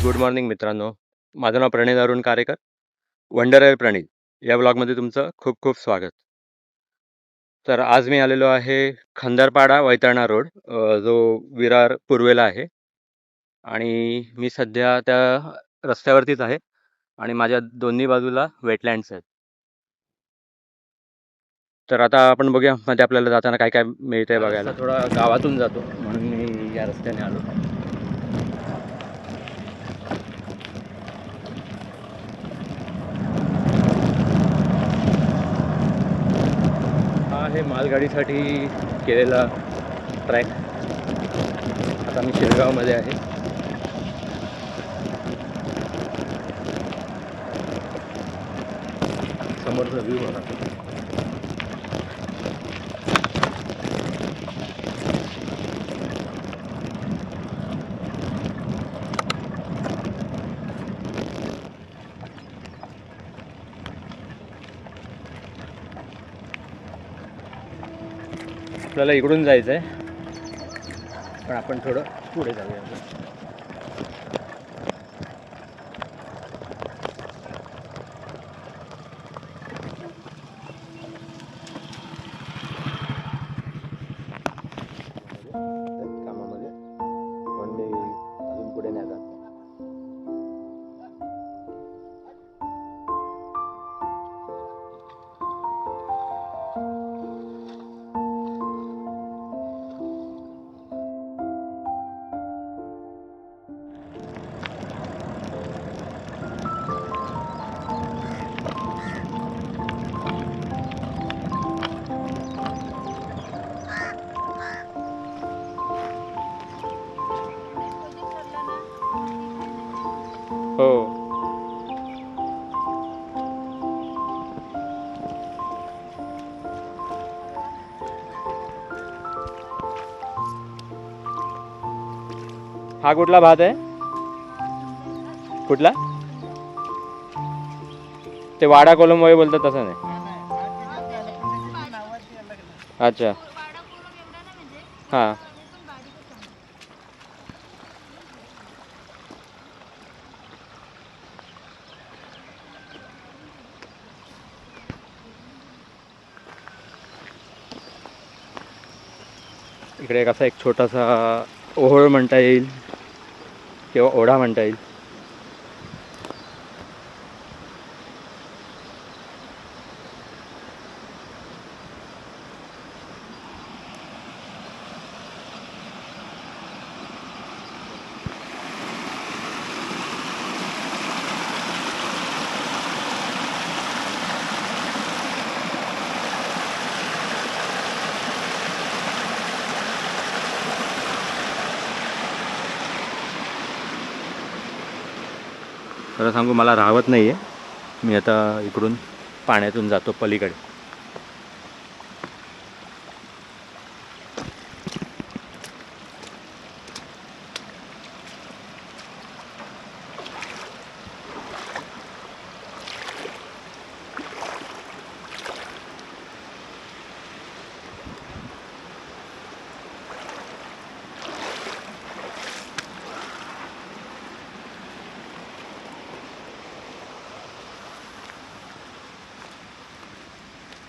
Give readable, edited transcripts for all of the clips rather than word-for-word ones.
Good morning मित्रांनो. माझं नाव प्रणित Arun Karekar. Wonder प्रणित या ब्लॉगमध्ये तुमचं खूप खूप स्वागत. तर आज मी आलेलो आहे खंदरपाडा वैतरणा रोड, जो विरार पूर्वेला आहे. आणि मी सध्या त्या रस्त्यावरतीच आहे आणि माझ्या दोन्ही बाजूला वेटलँड्स आहेत. तर आता आपण बघूया मध्ये आपल्याला जाताना काय काय मिळतंय बघायला. थोडा गावातून जातो म्हणून मी या रस्त्याने आलो. हा आहे मालगाडीसाठी केलेला ट्रॅक. आता मी शिरगावमध्ये आहे. समोरचा व्ह्यू बघा. आपल्याला इकडून जायचं आहे, पण आपण थोडं पुढे जाऊया. कामामध्ये पण मी अजून पुढे नाही जात. हो, हा कुठला भात आहे? कुठला? ते वाडा कोलमवाई बोलतात तसं नाही. अच्छा, हां. इकडे एक असा एक छोटासा ओहोळ म्हणता येईल किंवा ओढा म्हणता येईल. खरं सांगू, मला राहत नाही आहे. मी आता इकडून पाण्यातून जातो पलीकडे.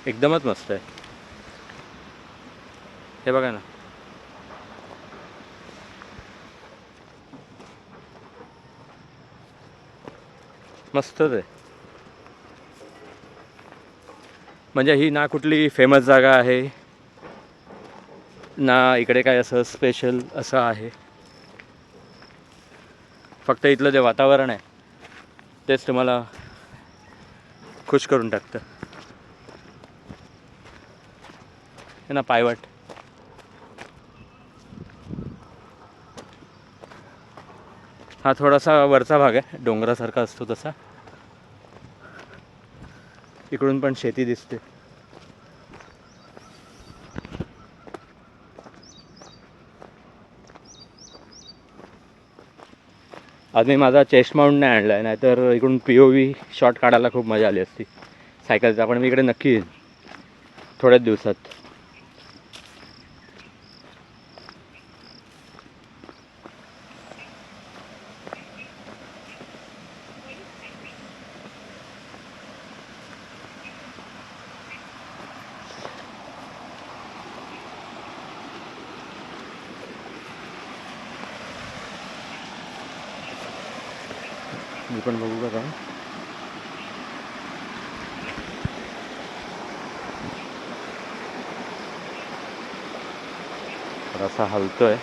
एकदमच मस्त आहे. हे बघा ना. मस्तच आहे. म्हणजे ही ना कुठली फेमस जागा आहे ना इकडे काय असं स्पेशल असं आहे. फक्त इथलं जे वातावरण आहे तेच तुम्हाला खुश करून टाकतं. हे ना पायवाट. हा थोडासा वरचा भाग आहे, डोंगरासारखा असतो तसा. इकडून पण शेती दिसते. आज मी माझा चेस्ट माउंट नाही आणला आहे, नाहीतर इकडून POV शॉट काढायला खूप मजा आली असती सायकलचा. पण मी इकडे नक्की येईल थोड्याच दिवसात. मी पण बघू का जाऊन. थोडासा हलतोय.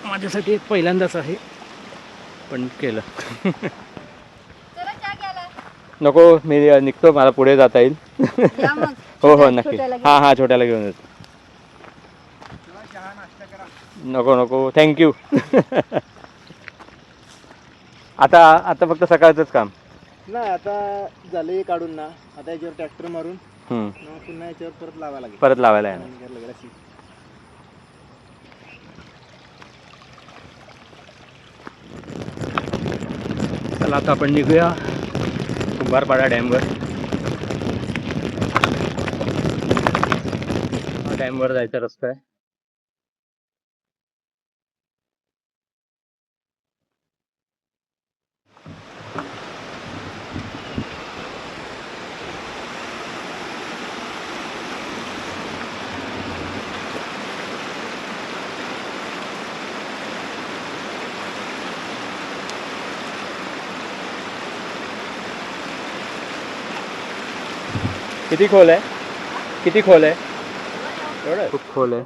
माझ्यासाठी एक पहिल्यांदाच आहे, पण केलं. नको, मी निघतो, मला पुढे जाता येईल. हो हो नक्की. हां हां, छोट्याला घेऊन येतो. नको नको, थँक्यू. आता आता फक्त सकाळचंच काम नाही, आता झाले काढून ना, आता याच्यावर ट्रॅक्टर मारून पुन्हा याच्यावर परत लावायला लागेल. परत लावायला आहे. चला आता आपण निघूया कुंभारपाडा डॅमवर. डॅमवर जायचा रस्ता आहे. किती खोल आहे? किती खोल आहे? एवढं खूप खोल आहे.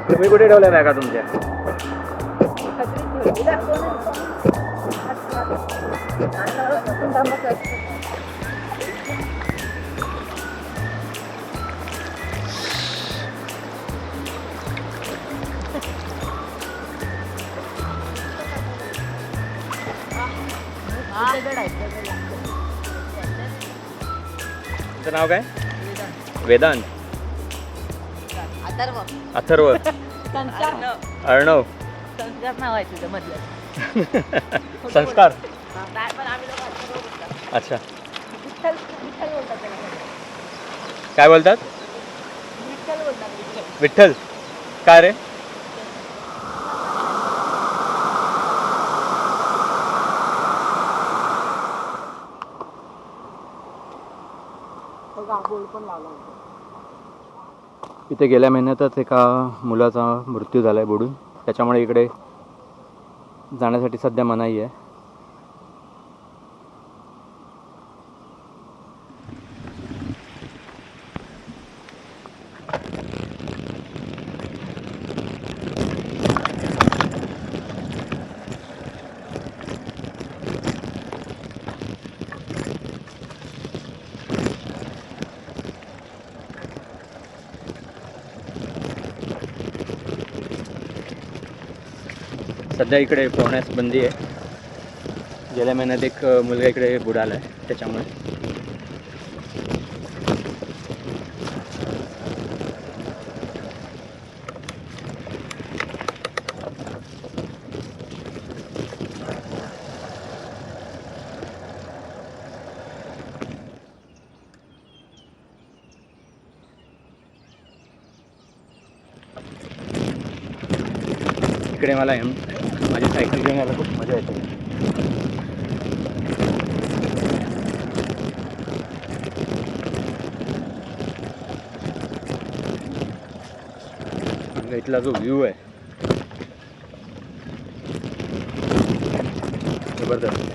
तुम्ही कुठे ठेवल्या बॅगा तुमच्या? तुमचं नाव काय? वेदांत. अथर्व. अर्णव. संस्कार नाव आहे तुझं मधलं. संस्कार. अच्छा, विठ्ठल विठ्ठल बोलतात त्याला. काय बोलतात? विठ्ठल बोलतात. विठ्ठल. काय रे? बोल पण लावला होता. इथे गेल्या महिन्यातच एका मुलाचा मृत्यू झाला आहे बुडून. त्याच्यामुळे इकडे जाण्यासाठी सध्या मनाई आहे. सध्या इकडे पोहण्यास बंदी आहे. गेल्या महिन्यात एक मुलगा इकडे बुडाला आहे त्याच्यामुळे. इकडे मला माझी सायकल घेऊन यायला खूप मजा येते. इथला जो व्ह्यू आहे जबरदस्त.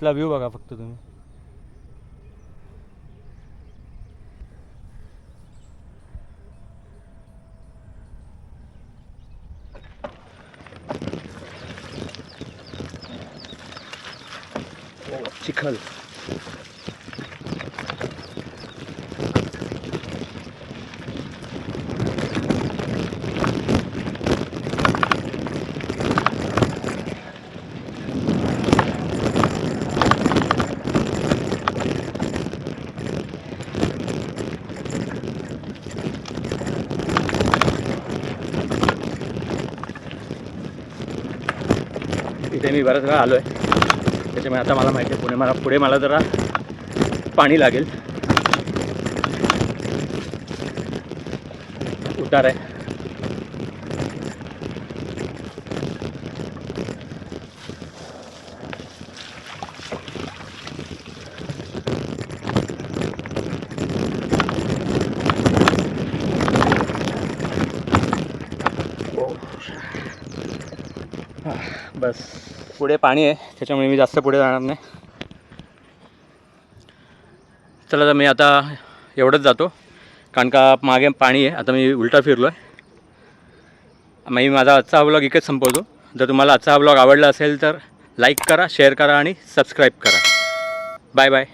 इथला व्ह्यू बघा फक्त तुम्ही. चिखल. इथे मी बऱ्याच वेळा आलो आहे, त्याच्यामुळे आता मला माहिती आहे पुढे मला जरा पाणी लागेल. उतार आहे. बस पुढे पाणी आहे, त्याच्यामुळे मी जास्त पुढे जाणार नाही. चला तर मी आता एवढंच जातो, कारण का मागे पाणी आहे. आता मी उलटा फिरलो आहे. मी माझा आजचा हा व्लॉग इकडेच संपवतो. जर तुम्हाला आजचा हा व्लॉग आवडला असेल तर लाईक करा, शेअर करा आणि सबस्क्राईब करा. Bye bye.